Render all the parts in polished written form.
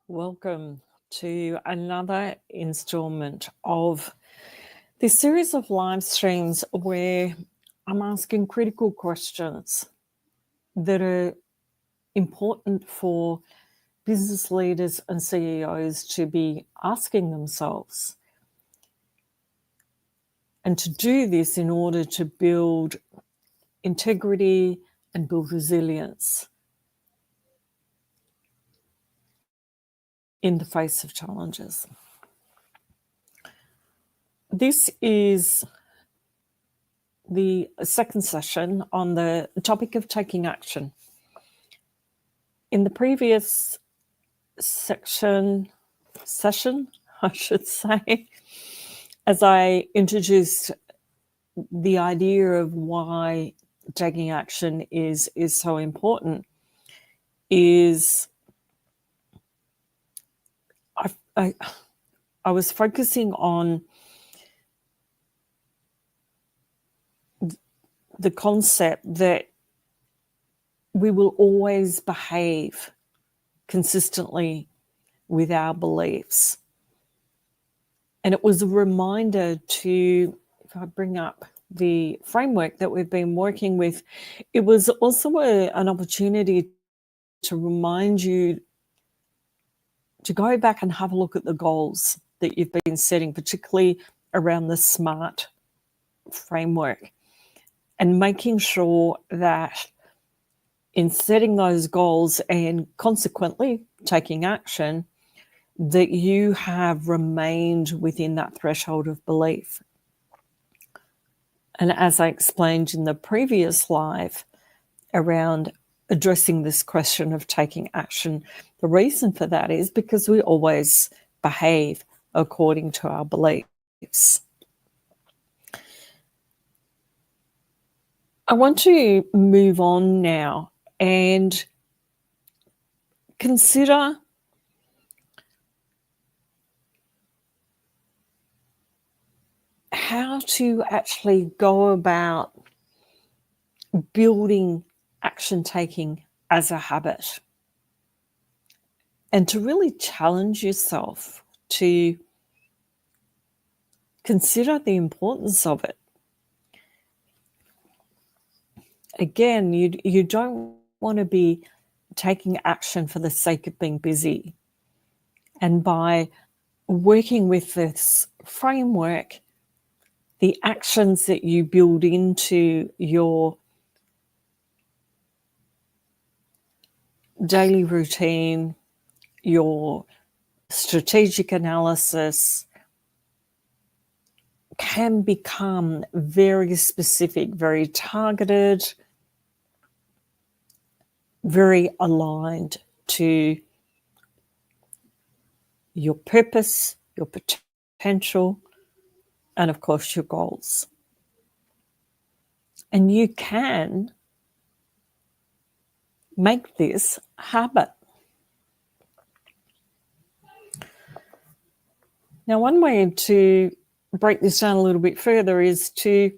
Welcome to another installment of this series of live streams where I'm asking critical questions that are important for business leaders and CEOs to be asking themselves. And to do this in order to build integrity and build resilience in the face of challenges. This is the second session on the topic of taking action. In the previous session, I should say, as I introduced the idea of why taking action is so important, is I was focusing on the concept that we will always behave consistently with our beliefs. And it was a reminder to, if I bring up the framework that we've been working with, it was also an opportunity to remind you to go back and have a look at the goals that you've been setting, particularly around the SMART framework, and making sure that in setting those goals and consequently taking action, that you have remained within that threshold of belief. And as I explained in the previous live around addressing this question of taking action, the reason for that is because we always behave according to our beliefs. I want to move on now and consider how to actually go about building action taking as a habit, and to really challenge yourself to consider the importance of it. Again, you don't want to be taking action for the sake of being busy. And by working with this framework, the actions that you build into your daily routine, your strategic analysis, can become very specific, very targeted, very aligned to your purpose, your potential, and of course your goals. And you can make this a habit. Now, one way to break this down a little bit further is to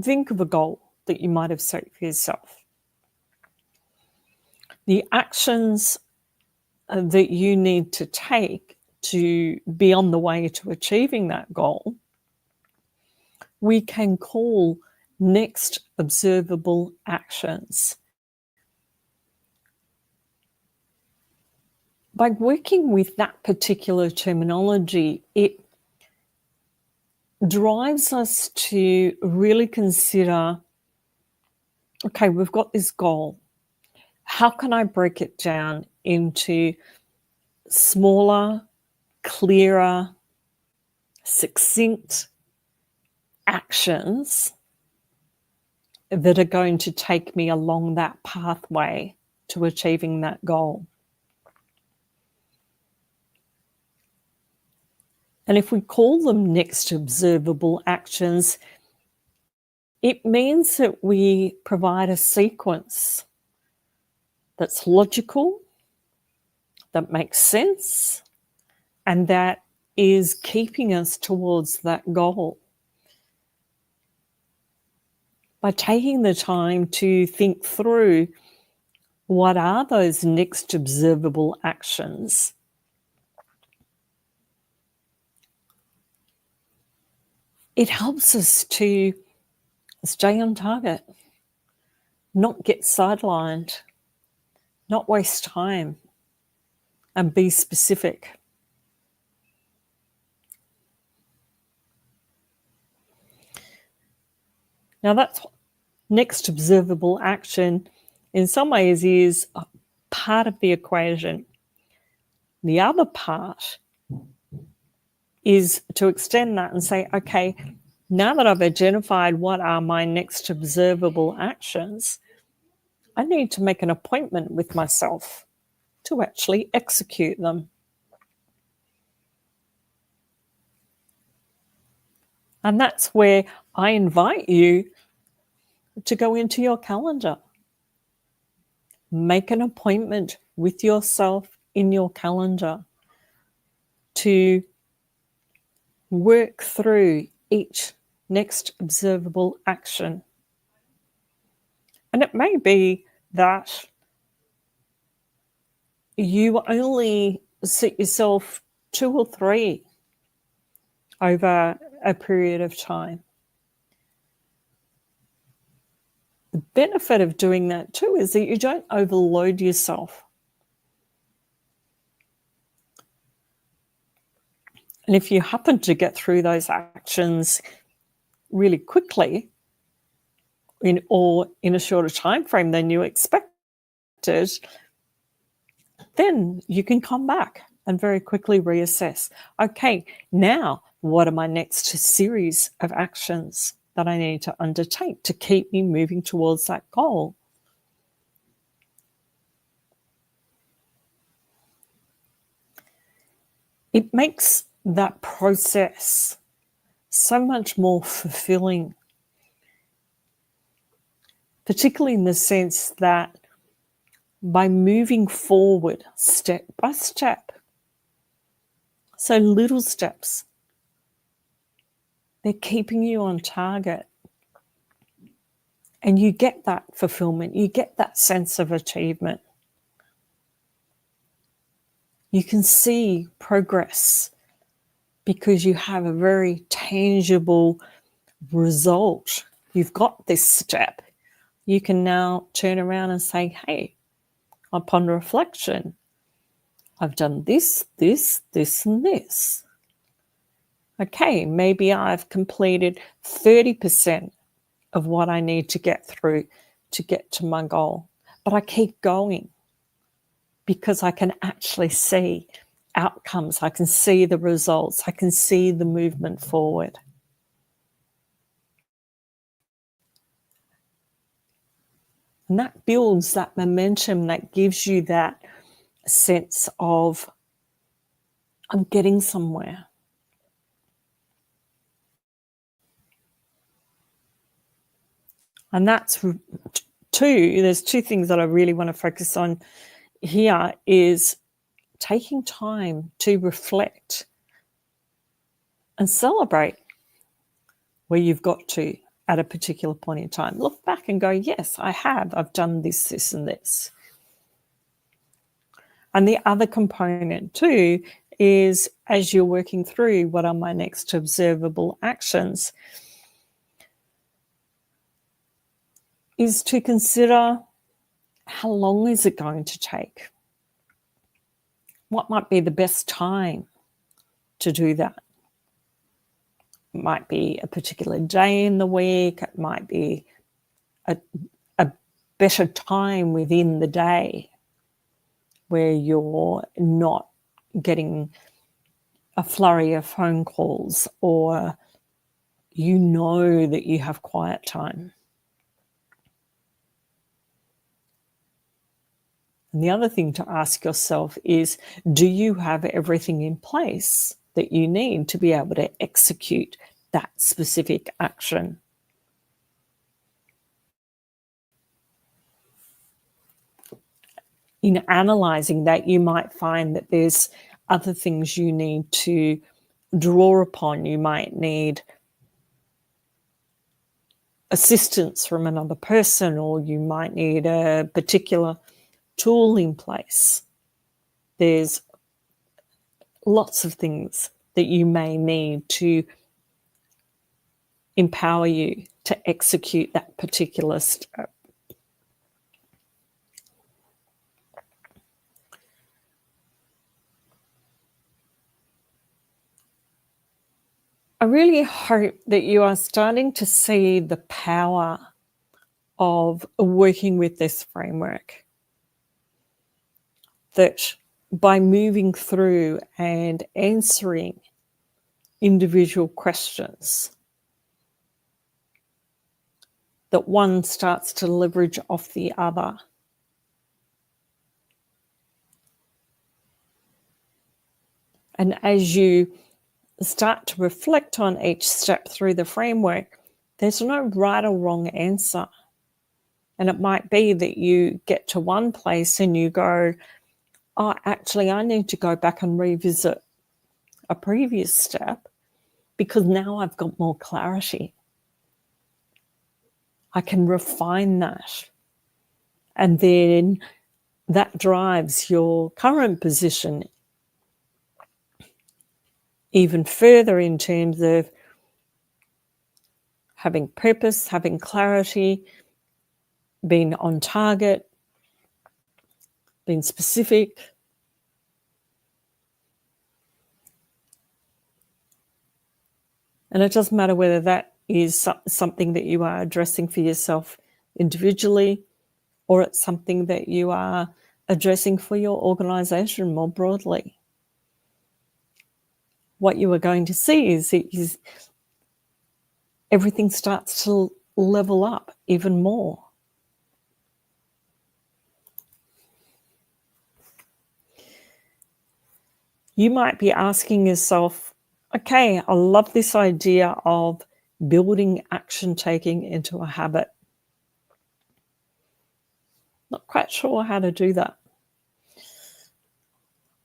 think of a goal that you might have set for yourself. The actions that you need to take to be on the way to achieving that goal, we can call next observable actions. By working with that particular terminology, it drives us to really consider, okay, we've got this goal. How can I break it down into smaller, clearer, succinct actions that are going to take me along that pathway to achieving that goal? And if we call them next observable actions, it means that we provide a sequence that's logical, that makes sense, and that is keeping us towards that goal. By taking the time to think through what are those next observable actions, it helps us to stay on target, not get sidelined, not waste time, and be specific. Now, that's next observable action in some ways is part of the equation. The other part is to extend that and say, okay, now that I've identified what are my next observable actions, I need to make an appointment with myself to actually execute them. And that's where I invite you to go into your calendar. Make an appointment with yourself in your calendar to work through each next observable action. And it may be that you only set yourself 2 or 3 over a period of time. The benefit of doing that too is that you don't overload yourself. And if you happen to get through those actions really quickly or in a shorter time frame than you expected, then you can come back and very quickly reassess. Okay, now what are my next series of actions that I need to undertake to keep me moving towards that goal? It makes that process so much more fulfilling, particularly in the sense that by moving forward step by step, so little steps, they're keeping you on target. And you get that fulfillment, you get that sense of achievement. You can see progress because you have a very tangible result. You've got this step. You can now turn around and say, hey, upon reflection, I've done this, this, this, and this. Okay, maybe I've completed 30% of what I need to get through to get to my goal. But I keep going because I can actually see outcomes. I can see the results. I can see the movement forward. And that builds that momentum, that gives you that sense of, I'm getting somewhere. And that's there's 2 things that I really want to focus on here is taking time to reflect and celebrate where you've got to at a particular point in time. Look back and go, yes, I've done this, this, and this. And the other component too is as you're working through what are my next observable actions, is to consider how long is it going to take? What might be the best time to do that? It might be a particular day in the week. It might be a better time within the day where you're not getting a flurry of phone calls or you know that you have quiet time. And the other thing to ask yourself is, do you have everything in place that you need to be able to execute that specific action? In analysing that, you might find that there's other things you need to draw upon. You might need assistance from another person, or you might need a particular tool in place. There's lots of things that you may need to empower you to execute that particular step. I really hope that you are starting to see the power of working with this framework. That by moving through and answering individual questions, that one starts to leverage off the other. And as you start to reflect on each step through the framework, there's no right or wrong answer. And it might be that you get to one place and you go, oh, actually, I need to go back and revisit a previous step because now I've got more clarity. I can refine that. And then that drives your current position even further in terms of having purpose, having clarity, being on target, being specific. And it doesn't matter whether that is something that you are addressing for yourself individually or it's something that you are addressing for your organization more broadly. What you are going to see is everything starts to level up even more. You might be asking yourself, okay, I love this idea of building action taking into a habit. Not quite sure how to do that.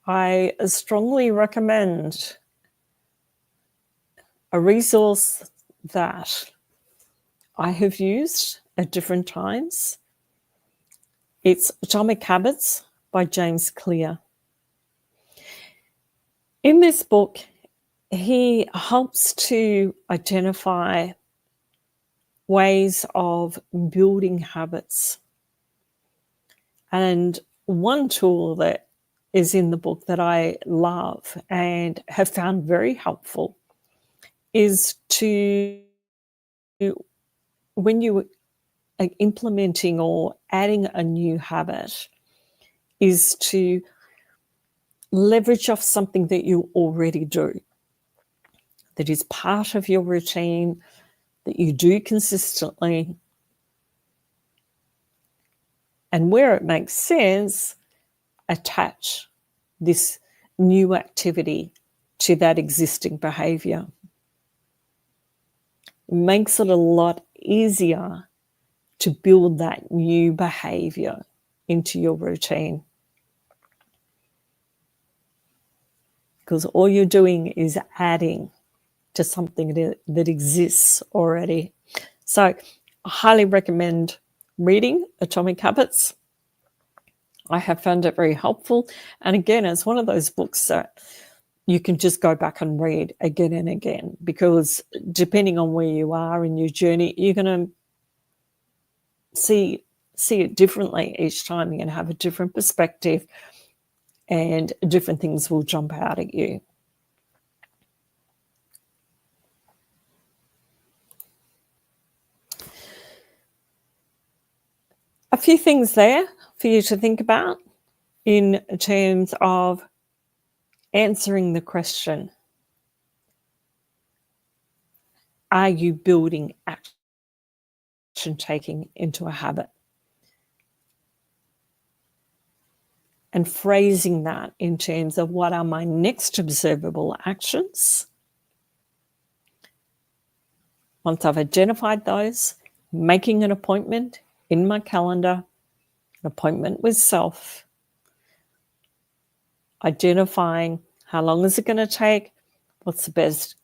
I strongly recommend a resource that I have used at different times. It's Atomic Habits by James Clear. In this book, he helps to identify ways of building habits. And one tool that is in the book that I love and have found very helpful is to, when you are implementing or adding a new habit, is to leverage off something that you already do, that is part of your routine, that you do consistently. And where it makes sense, attach this new activity to that existing behavior. It makes it a lot easier to build that new behavior into your routine. Because all you're doing is adding to something that exists already. So I highly recommend reading Atomic Habits. I have found it very helpful. And again, it's one of those books that you can just go back and read again and again, because depending on where you are in your journey, you're going to see it differently each time. You're going to have a different perspective and different things will jump out at you. A few things there for you to think about in terms of answering the question, are you building action taking into a habit? And phrasing that in terms of what are my next observable actions? Once I've identified those, making an appointment in my calendar, an appointment with self, identifying how long is it going to take, what's the best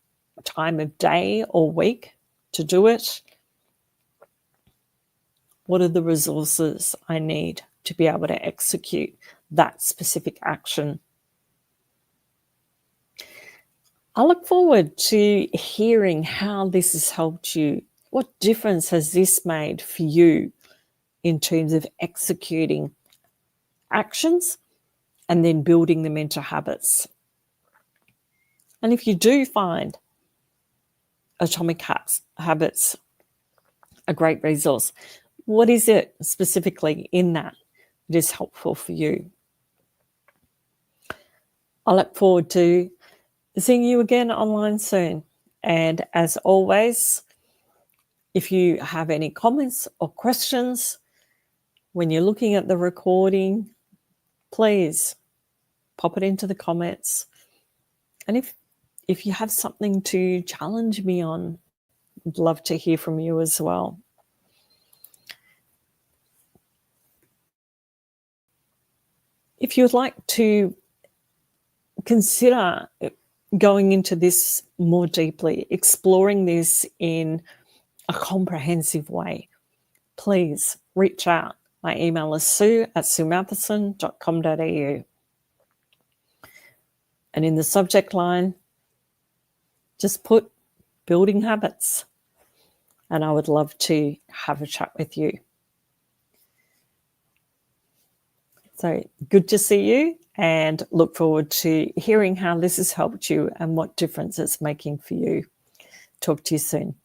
time of day or week to do it, what are the resources I need to be able to execute that specific action. I look forward to hearing how this has helped you. What difference has this made for you in terms of executing actions and then building them into habits? And if you do find Atomic Habits a great resource, what is it specifically in that is helpful for you? I look forward to seeing you again online soon. And as always, if you have any comments or questions when you're looking at the recording, please pop it into the comments. And if you have something to challenge me on, I'd love to hear from you as well. If you would like to consider going into this more deeply, exploring this in a comprehensive way, please reach out. My email is sue@suematheson.com.au. And in the subject line, just put building habits. And I would love to have a chat with you. So good to see you, and look forward to hearing how this has helped you and what difference it's making for you. Talk to you soon.